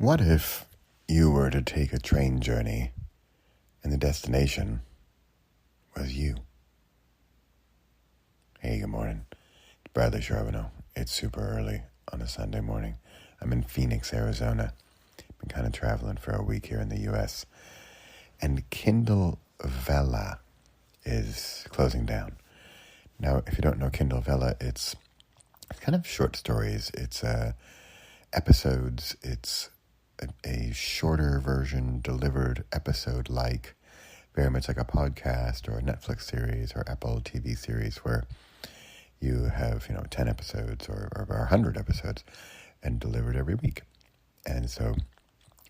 What if you were to take a train journey and the destination was you? Hey, good morning. It's Bradley Charbonneau. It's super early on a Sunday morning. I'm in Phoenix, Arizona. Been kind of traveling for a week here in the U.S. And Kindle Vella is closing down. Now, if you don't know Kindle Vella, it's kind of short stories. It's episodes. It's a shorter version delivered episode, like very much like a podcast or a Netflix series or Apple TV series, where you have 10 episodes or 100 episodes and delivered every week. And so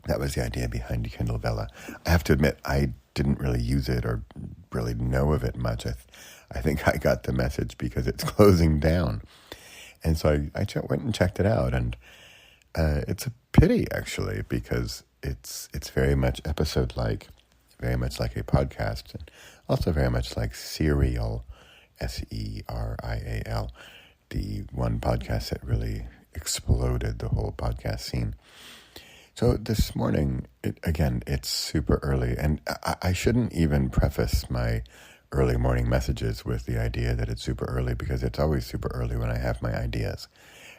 that was the idea behind Kindle Vella. I have to admit, I didn't really use it or really know of it much. I think I got the message because it's closing down. And so I went and checked it out, and it's a pity, actually, because it's very much episode-like, very much like a podcast, and also very much like Serial, Serial, the one podcast that really exploded the whole podcast scene. So this morning, it's super early, and I shouldn't even preface my early morning messages with the idea that it's super early, because it's always super early when I have my ideas.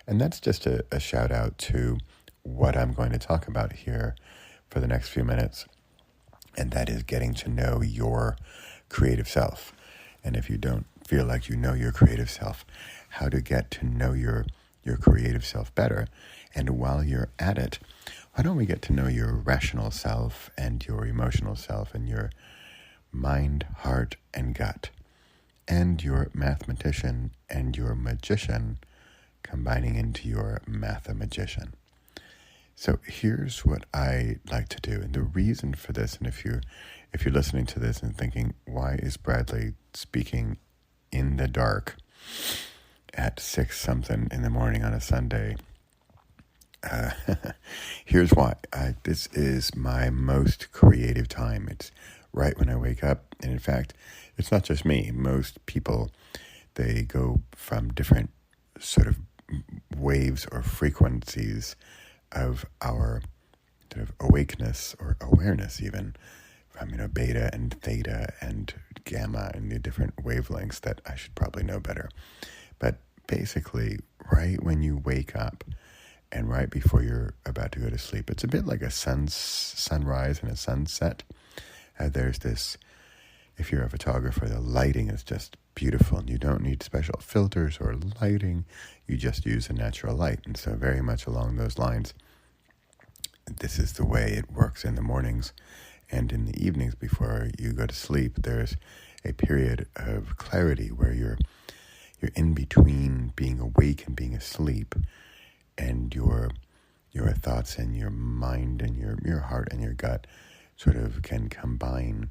And that's just a shout out to what I'm going to talk about here for the next few minutes. And that is getting to know your creative self. And if you don't feel like you know your creative self, how to get to know your creative self better. And while you're at it, why don't we get to know your rational self and your emotional self and your mind, heart, and gut, and your mathematician and your magician combining into your mathemagician. So here's what I like to do, and the reason for this, and if you're listening to this and thinking, why is Bradley speaking in the dark at 6-something in the morning on a Sunday? Here's why. This is my most creative time. It's right when I wake up, and in fact, it's not just me. Most people, they go from different sort of waves or frequencies of our sort of awakeness or awareness, even from beta and theta and gamma and the different wavelengths that I should probably know better. But basically, right when you wake up and right before you're about to go to sleep, it's a bit like a sunrise and a sunset. There's this, if you're a photographer, the lighting is just beautiful, and you don't need special filters or lighting. You just use a natural light. And so very much along those lines, this is the way it works in the mornings and in the evenings before you go to sleep. There's a period of clarity where you're in between being awake and being asleep, and your thoughts and your mind and your heart and your gut sort of can combine,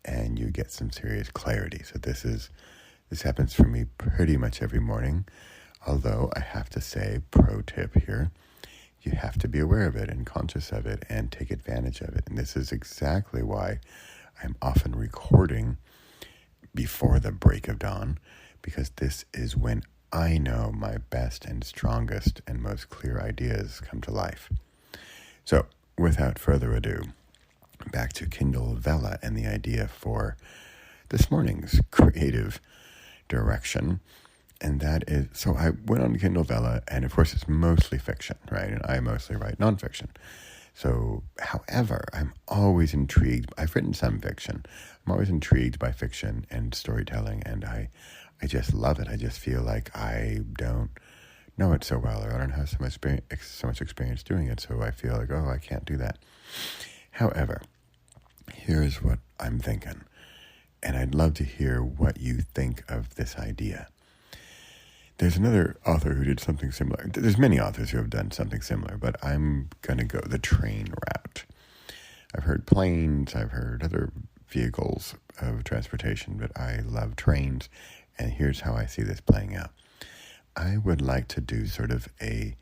and you get some serious clarity. So this happens for me pretty much every morning, although I have to say, pro tip here, you have to be aware of it and conscious of it and take advantage of it. And this is exactly why I'm often recording before the break of dawn, because this is when I know my best and strongest and most clear ideas come to life. So without further ado, back to Kindle Vella and the idea for this morning's creative direction. And that is, so I went on Kindle Vella, and of course it's mostly fiction, right? And I mostly write nonfiction. So, however, I'm always intrigued. I've written some fiction. I'm always intrigued by fiction and storytelling, and I just love it. I just feel like I don't know it so well, or I don't have so much experience doing it, so I feel like, oh, I can't do that. However, here's what I'm thinking, and I'd love to hear what you think of this idea. There's another author who did something similar. There's many authors who have done something similar, but I'm going to go the train route. I've heard planes, I've heard other vehicles of transportation, but I love trains, and here's how I see this playing out. I would like to do sort of a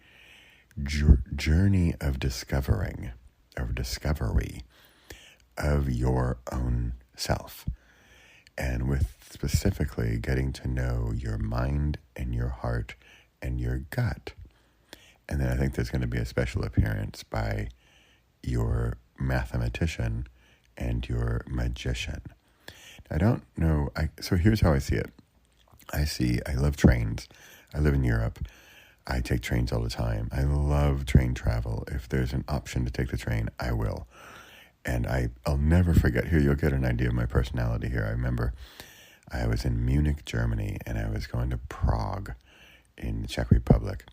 journey of discovery of your own self, and with specifically getting to know your mind and your heart and your gut. And then I think there's going to be a special appearance by your mathematician and your magician. I don't know. So here's how I see it. I love trains. I live in Europe. I take trains all the time. I love train travel. If there's an option to take the train, I will. And I'll never forget. Here, you'll get an idea of my personality here. I remember I was in Munich, Germany, and I was going to Prague in the Czech Republic.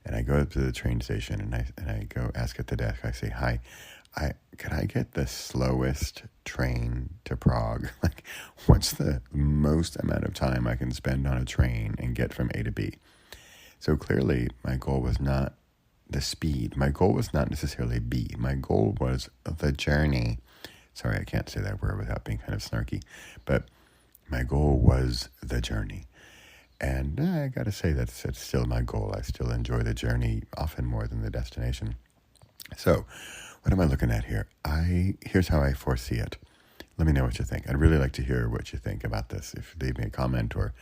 And I go up to the train station, and I go ask at the desk. I say, "Hi, could I get the slowest train to Prague? Like, what's the most amount of time I can spend on a train and get from A to B?" So clearly, my goal was not the speed. My goal was not necessarily B. My goal was the journey. Sorry, I can't say that word without being kind of snarky. But my goal was the journey. And I got to say that's still my goal. I still enjoy the journey often more than the destination. So what am I looking at here? Here's how I foresee it. Let me know what you think. I'd really like to hear what you think about this. If you leave me a comment or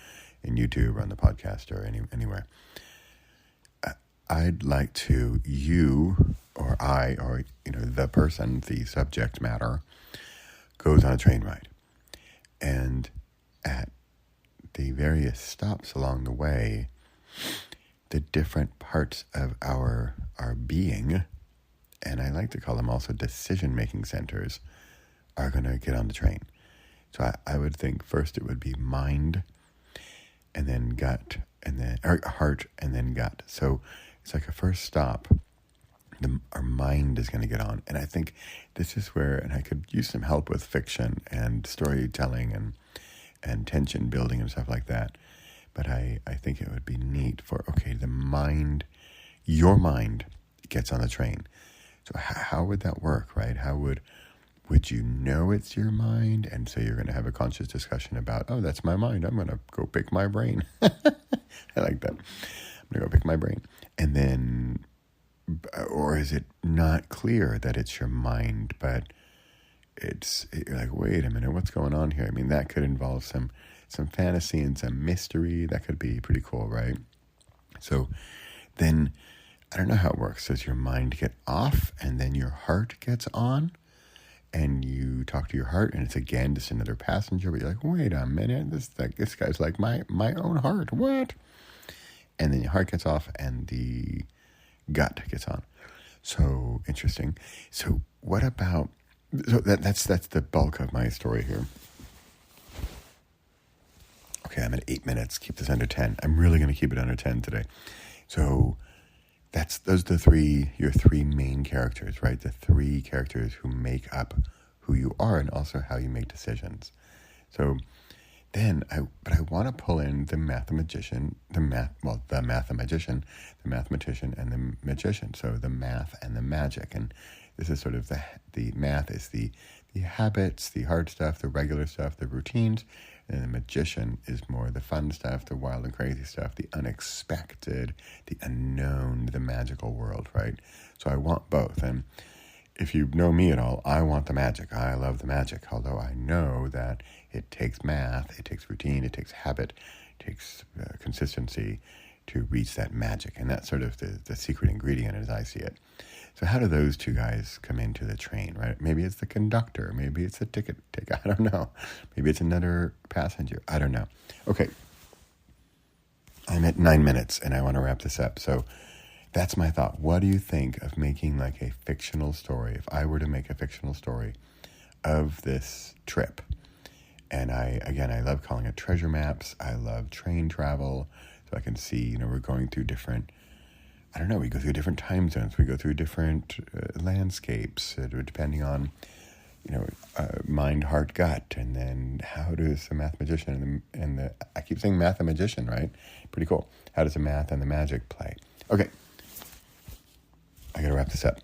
in YouTube or on the podcast or anywhere. I'd like you or I or the person, the subject matter, goes on a train ride. And at the various stops along the way, the different parts of our being, and I like to call them also decision-making centers, are going to get on the train. So I would think first it would be mind, and then gut, and then heart, and then gut. So it's like a first stop. Our mind is going to get on. And I think this is where, and I could use some help with fiction and storytelling and tension building and stuff like that. But I think it would be neat for, your mind gets on the train. So how would that work, right? How would you know it's your mind? And so you're going to have a conscious discussion about, oh, that's my mind. I'm going to go pick my brain. I like that. I'm going to go pick my brain. And then, or is it not clear that it's your mind, but you're like, wait a minute, what's going on here? I mean, that could involve some fantasy and some mystery. That could be pretty cool, right? So then, I don't know how it works. Does your mind get off and then your heart gets on? And you talk to your heart, and it's again just another passenger, but you're like, wait a minute, this guy's like my own heart. What? And then your heart gets off, and the gut gets on. So interesting. So what about? So that's the bulk of my story here. Okay, I'm at 8 minutes. Keep this under 10. I'm really going to keep it under 10 today. So those are your three main characters, right? The three characters who make up who you are and also how you make decisions. So then I want to pull in the mathematician, the mathematician, and the magician. So the math and the magic. And this is sort of the math is the habits, the hard stuff, the regular stuff, the routines. And the magician is more the fun stuff, the wild and crazy stuff, the unexpected, the unknown, the magical world, right? So I want both. And if you know me at all, I want the magic. I love the magic, although I know that it takes math, it takes routine, it takes habit, it takes consistency to reach that magic. And that's sort of the secret ingredient as I see it. So how do those two guys come into the train, right? Maybe it's the conductor. Maybe it's the ticket taker. I don't know. Maybe it's another passenger. I don't know. Okay. I'm at 9 minutes, and I want to wrap this up. So that's my thought. What do you think of making like a fictional story? If I were to make a fictional story of this trip, and I love calling it treasure maps. I love train travel, so I can see, we're going through different, we go through different time zones. We go through different landscapes, depending on, mind, heart, gut. And then how does the mathematician I keep saying mathematician, right? Pretty cool. How does the math and the magic play? Okay. I got to wrap this up.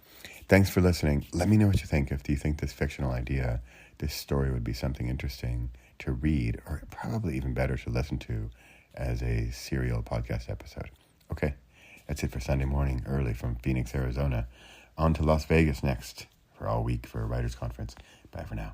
Thanks for listening. Let me know what you think. Do you think this fictional idea, this story would be something interesting to read, or probably even better to listen to as a serial podcast episode? Okay. That's it for Sunday morning early from Phoenix, Arizona. On to Las Vegas next for all week for a writers' conference. Bye for now.